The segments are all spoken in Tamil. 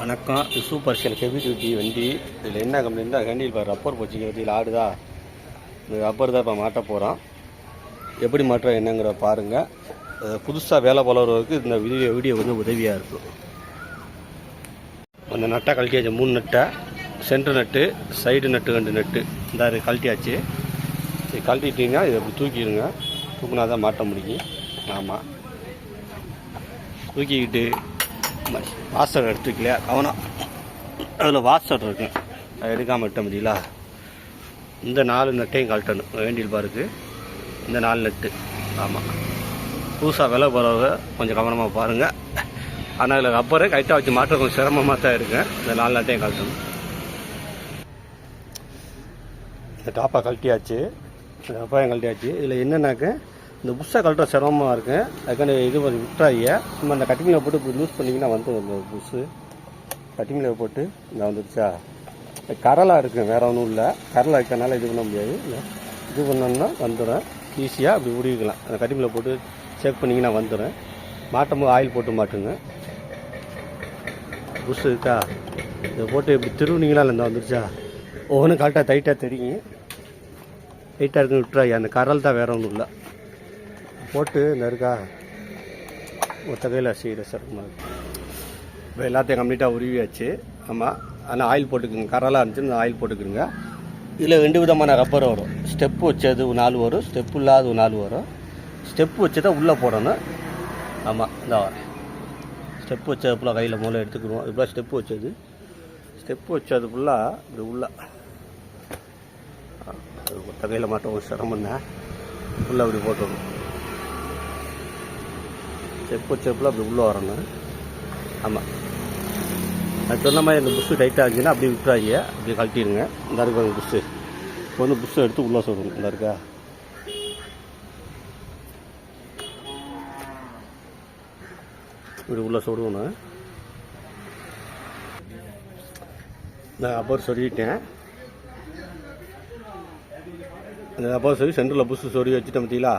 வணக்கம். இது சூப்பர் ஷெல் ஹெவி டியூட்டி வண்டி. இதில் என்ன கம்பெனின்னா ஹேண்டில் பார் ரப்பர் போச்சுங்க. இதில் ஆடுதா, இந்த ரப்பர் தான் இப்போ மாட்ட போகிறோம். எப்படி மாட்டுறோம் என்னங்கிற பாருங்கள். புதுசாக வேலை போலவர்களுக்கு இந்த வீடியோ வந்து உதவியாக இருக்கும். அந்த நட்டை கழட்டியாச்சு. 3 நட்டை, சென்டர் நட்டு, சைடு நட்டு 2 நட்டு இந்த கழட்டியாச்சு. இது கழட்டிட்டிங்கன்னா இதை தூக்கிடுங்க. தூக்குனா தான் மாட்ட முடியும். ஆமாம், தூக்கிக்கிட்டு வாசர் எடுத்து வைக்கலையா கவனம். அதில் வாசர் இருக்கு, அதை எடுக்காமல் விட்ட முடியல. இந்த 4 நட்டையும் கழட்டணும். ஹேண்டில் பாருக்கு இந்த 4 நட்டு. ஆமாம், புதுசாக விலை போகிறவங்க கொஞ்சம் கவனமாக பாருங்கள். ஆனால் இதில் ரப்பரை கைட்டாக வச்சு மாற்ற கொஞ்சம் சிரமமாக தான் இருக்குது. இந்த 4 நட்டையும் கழட்டணும். இந்த டாப்பாக கழட்டியாச்சு, இந்த ரப்பாயம் கழட்டியாச்சு. இதில் என்னன்னாக்க இந்த புஷ்ஷை கழட்ட சிரமமாக இருக்குது. அதுக்கான இது கொஞ்சம் விட்டுறாங்க. சும்மா இந்த கட்டிங்கில் போட்டு இப்போ லூஸ் பண்ணிங்கன்னா வந்து இந்த புஷ்ஷு கட்டிங்கில் போட்டு இந்த வந்துடுச்சா. கரலாக இருக்குது, வேறு ஒன்றும் இல்லை. கரலாக இருக்கிறனால இது பண்ண முடியாது. இல்லை இது பண்ணோம்னா வந்துடும். ஈஸியாக அப்படி உருவிக்கலாம். அந்த கட்டிங்கில் போட்டு செக் பண்ணிங்கன்னா வந்துடும். மாட்டும் போது ஆயில் போட்டு மாட்டுங்க. புஷ்ஷு இருக்கா, இதை போட்டு இப்படி திருவுனீங்களா இல்லை இந்த வந்துடுச்சா. ஒவ்வொன்றும் கரெக்டாக டைட்டாக தெரியும். டைட்டாக இருக்குன்னு விட்டுறாங்க. அந்த கரல் தான் வேறு ஒன்றும் இல்லை. போட்டு இந்த இருக்கா ஒத்த கையில் செய்கிற சிரமமாக இருக்குது. இப்போ எல்லாத்தையும் கம்ப்ளீட்டாக உருவியாச்சு. ஆமாம், ஆனால் ஆயில் போட்டுக்குங்க. கரலாக இருந்துச்சுன்னு ஆயில் போட்டுக்குங்க. இதில் 2 விதமான ரப்பர் வரும். ஸ்டெப்பு வச்சது 4 வரும், ஸ்டெப்பு இல்லாத 4 வரும். ஸ்டெப்பு வச்சு தான் உள்ளே போடணும். ஆமாம், இந்த ஸ்டெப்பு வச்சது ஃபுல்லாக கையில் மூலம் எடுத்துக்கிடுவோம். இப்போ ஸ்டெப்பு வச்சது ஃபுல்லாக இப்படி உள்ள ஒத்த கையில் மாட்டோம். சிரமம்னா ஃபுல்லாக இப்படி போட்டுடணும். செப்பில் அப்படி உள்ளே வரணும். ஆமாம், நான் சொன்ன மாதிரி இந்த புஷ்ஷு டைட்டாக இருந்துச்சுன்னா அப்படி விட்டுறாங்க. அப்படி கழட்டிடுங்க. இந்த இருக்க புஷ்ஷு இப்போ வந்து புஷ்ஷை எடுத்து உள்ளே சொல்லணும். இந்த இருக்கா இப்படி உள்ளே சொருகணும். நான் ரப்பர் சொருகிட்டேன். அந்த ரப்பர் சொருகி சென்டரில் புஷ்ஷு சொருகி வச்சுட்டேன். பார்த்தீங்களா,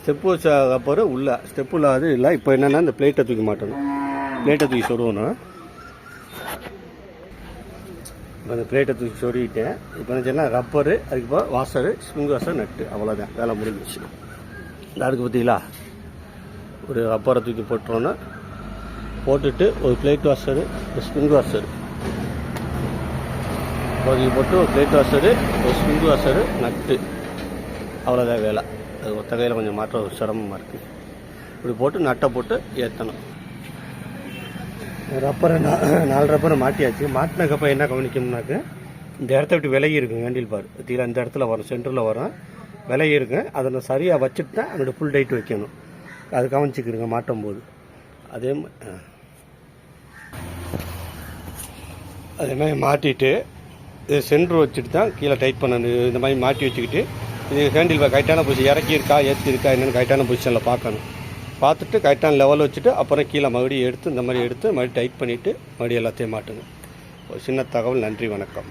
ஸ்டெப்பு வச்ச ரப்பர் உள்ள ஸ்டெப்பு இல்லாது இல்லை. இப்போ என்னென்னா இந்த பிளேட்டை தூக்கி மாட்டணும். பிளேட்டை தூக்கி சொருகணும். இப்போ அந்த பிளேட்டை தூக்கி சொருகிட்டேன். இப்போ என்ன சொன்னால் ரப்பரு, அதுக்கு வாசரு, ஸ்ப்ரிங் வாசர், நட்டு, அவ்வளோதான் வேலை முடிஞ்சிச்சு. இந்த அதுக்கு பார்த்தீங்களா, ஒரு ரப்பரை தூக்கி போட்டுறோன்னா போட்டுட்டு ஒரு பிளேட் வாசரு, ஒரு ஸ்ப்ரிங் வாசரு தூக்கி போட்டு ஒரு பிளேட் வாசரு, ஒரு ஸ்ப்ரிங் வாசரு, நட்டு, அவ்வளோதான் வேலை. அது ஒத்த கையில் கொஞ்சம் மாற்ற சிரமமாக இருக்குது. இப்படி போட்டு நட்டை போட்டு ஏற்றணும். ரப்பரை 4 ரப்பரை மாட்டியாச்சு. மாட்டினக்கப்புறம் என்ன கவனிக்கணும்னாக்க இந்த இடத்த விட்டு விலகி இருக்குங்க. ஹேண்டில் பார் தீல இந்த இடத்துல வரும், சென்டரில் வரும், விலகி இருக்குங்க. அதை நான் சரியாக வச்சுட்டு தான் அதோட ஃபுல் டைட் வைக்கணும். அது கவனிச்சுக்கிறங்க மாட்டும் போது. அதே மாதிரி மாட்டிட்டு இது சென்டர் வச்சுட்டு தான் கீழே டைட் பண்ணணும். இந்த மாதிரி மாட்டி வச்சுக்கிட்டு இது ஹேண்டில் பார் கரெக்டான பொசிஷன், இறக்கி இருக்கா ஏற்றி இருக்கா என்னென்னு கரெக்டான பொசிஷனில் பார்க்கணும். பார்த்துட்டு கரெக்டான லெவலில் வச்சுட்டு அப்புறம் கீழே மறுபடியும் எடுத்து இந்த மாதிரி எடுத்து மறுபடியும் டைட் பண்ணிவிட்டு மறுபடியும் எல்லாத்தையும் மாட்டுங்க. ஒரு சின்ன தகவல். நன்றி, வணக்கம்.